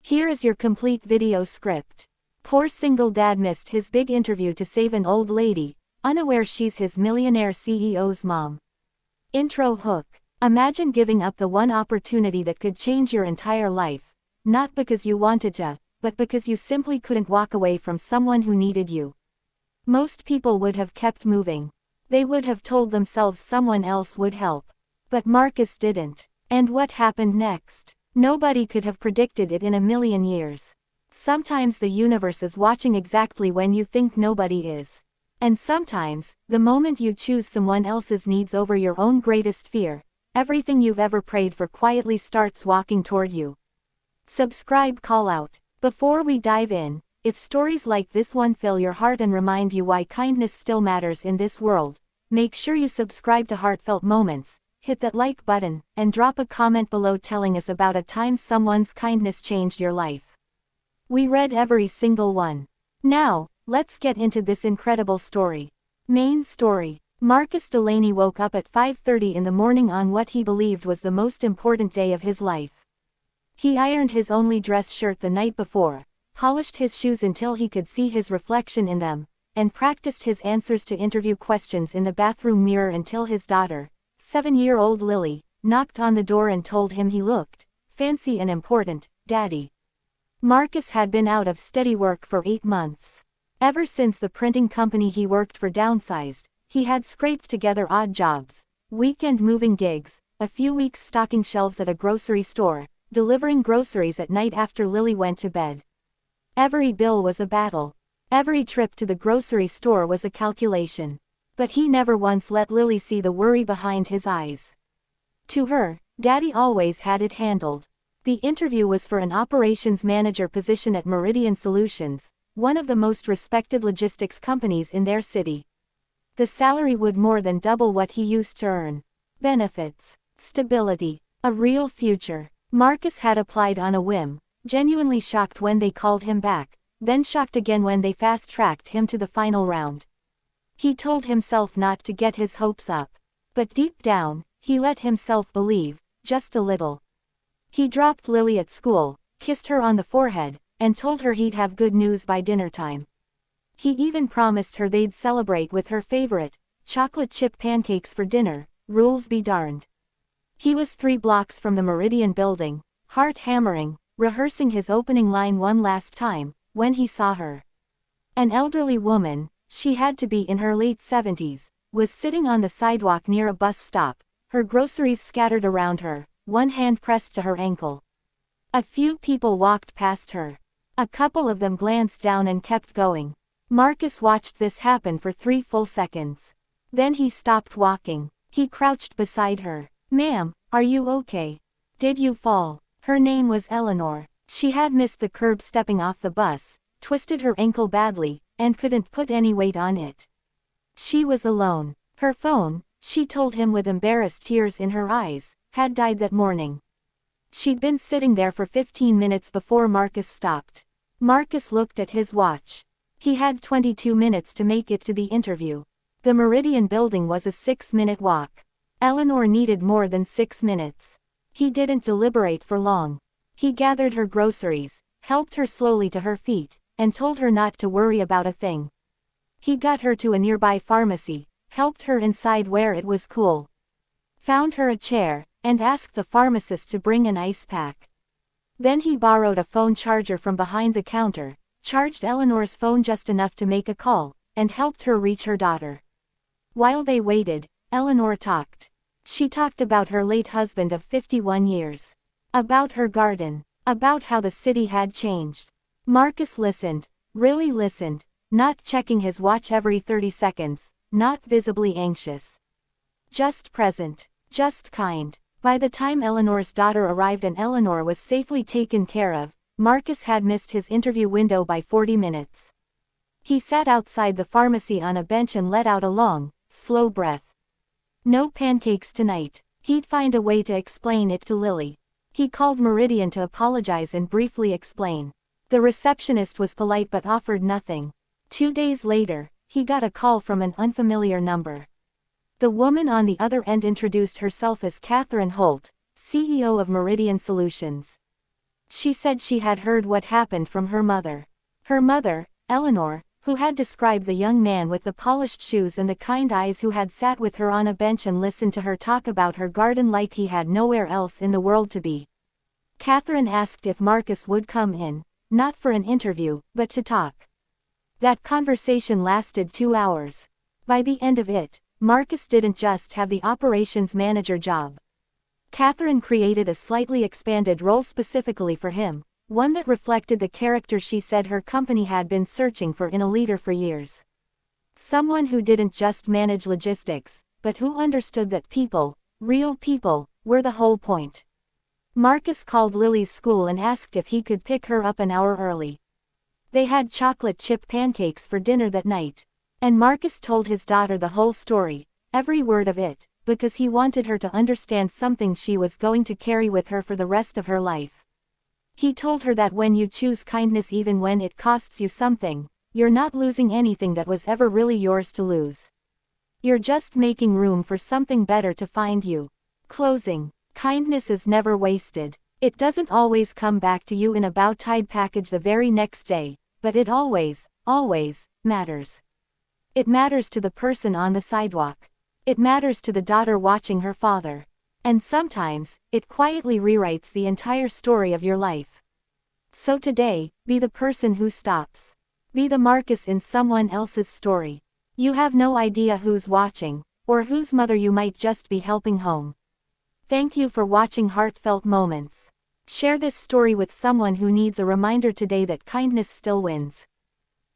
Here is your complete video script. Poor single dad missed his big interview to save an old lady, unaware she's his millionaire CEO's mom. Intro hook. Imagine giving up the one opportunity that could change your entire life, not because you wanted to, but because you simply couldn't walk away from someone who needed you. Most people would have kept moving. They would have told themselves someone else would help. But Marcus didn't. And what happened next? Nobody could have predicted it in a million years. Sometimes the universe is watching exactly when you think nobody is. And sometimes, the moment you choose someone else's needs over your own greatest fear, everything you've ever prayed for quietly starts walking toward you. Subscribe call out. Before we dive in, if stories like this one fill your heart and remind you why kindness still matters in this world, make sure you subscribe to Heartfelt Moments, hit that like button, and drop a comment below telling us about a time someone's kindness changed your life. We read every single one. Now, let's get into this incredible story. Main story. Marcus Delaney woke up at 5:30 in the morning on what he believed was the most important day of his life. He ironed his only dress shirt the night before, polished his shoes until he could see his reflection in them, and practiced his answers to interview questions in the bathroom mirror until his daughter, 7-year-old Lily, knocked on the door and told him he looked fancy and important. Daddy. Marcus had been out of steady work for 8 months. Ever since the printing company he worked for downsized, he had scraped together odd jobs, weekend moving gigs, a few weeks stocking shelves at a grocery store, delivering groceries at night after Lily went to bed. Every bill was a battle. Every trip to the grocery store was a calculation. But he never once let Lily see the worry behind his eyes. To her, Daddy always had it handled. The interview was for an operations manager position at Meridian Solutions, one of the most respected logistics companies in their city. The salary would more than double what he used to earn. Benefits, stability, a real future. Marcus had applied on a whim, genuinely shocked when they called him back, then shocked again when they fast-tracked him to the final round. He told himself not to get his hopes up. But deep down, he let himself believe, just a little. He dropped Lily at school, kissed her on the forehead, and told her he'd have good news by dinner time. He even promised her they'd celebrate with her favorite, chocolate chip pancakes for dinner. Rules be darned. He was 3 blocks from the Meridian building, heart hammering, rehearsing his opening line one last time, when he saw her. An elderly woman, she had to be in her late 70s, was sitting on the sidewalk near a bus stop, her groceries scattered around her, one hand pressed to her ankle. A few people walked past her. A couple of them glanced down and kept going. Marcus watched this happen for 3 full seconds. Then he stopped walking. He crouched beside her. "Ma'am, are you okay? Did you fall?" Her name was Eleanor. She had missed the curb stepping off the bus, twisted her ankle badly, and couldn't put any weight on it. She was alone. Her phone, she told him with embarrassed tears in her eyes, had died that morning. She'd been sitting there for 15 minutes before Marcus stopped. Marcus looked at his watch. He had 22 minutes to make it to the interview. The Meridian building was a 6-minute walk. Eleanor needed more than 6 minutes. He didn't deliberate for long. He gathered her groceries, helped her slowly to her feet, and told her not to worry about a thing. He got her to a nearby pharmacy, helped her inside where it was cool, found her a chair, and asked the pharmacist to bring an ice pack. Then he borrowed a phone charger from behind the counter, charged Eleanor's phone just enough to make a call, and helped her reach her daughter. While they waited, Eleanor talked. She talked about her late husband of 51 years. About her garden. About how the city had changed. Marcus listened. Really listened. Not checking his watch every 30 seconds. Not visibly anxious. Just present. Just kind. By the time Eleanor's daughter arrived and Eleanor was safely taken care of, Marcus had missed his interview window by 40 minutes. He sat outside the pharmacy on a bench and let out a long, slow breath. No pancakes tonight. He'd find a way to explain it to Lily. He called Meridian to apologize and briefly explain. The receptionist was polite but offered nothing. 2 days later, he got a call from an unfamiliar number. The woman on the other end introduced herself as Catherine Holt, CEO of Meridian Solutions. She said she had heard what happened from her mother. Her mother, Eleanor, who had described the young man with the polished shoes and the kind eyes who had sat with her on a bench and listened to her talk about her garden like he had nowhere else in the world to be. Catherine asked if Marcus would come in, not for an interview, but to talk. That conversation lasted 2 hours. By the end of it, Marcus didn't just have the operations manager job. Catherine created a slightly expanded role specifically for him, one that reflected the character she said her company had been searching for in a leader for years. Someone who didn't just manage logistics, but who understood that people, real people, were the whole point. Marcus called Lily's school and asked if he could pick her up an hour early. They had chocolate chip pancakes for dinner that night. And Marcus told his daughter the whole story, every word of it, because he wanted her to understand something she was going to carry with her for the rest of her life. He told her that when you choose kindness even when it costs you something, you're not losing anything that was ever really yours to lose. You're just making room for something better to find you. Closing. Kindness is never wasted. It doesn't always come back to you in a bow-tied package the very next day, but it always, always, matters. It matters to the person on the sidewalk. It matters to the daughter watching her father. And sometimes, it quietly rewrites the entire story of your life. So today, be the person who stops. Be the Marcus in someone else's story. You have no idea who's watching, or whose mother you might just be helping home. Thank you for watching Heartfelt Moments. Share this story with someone who needs a reminder today that kindness still wins.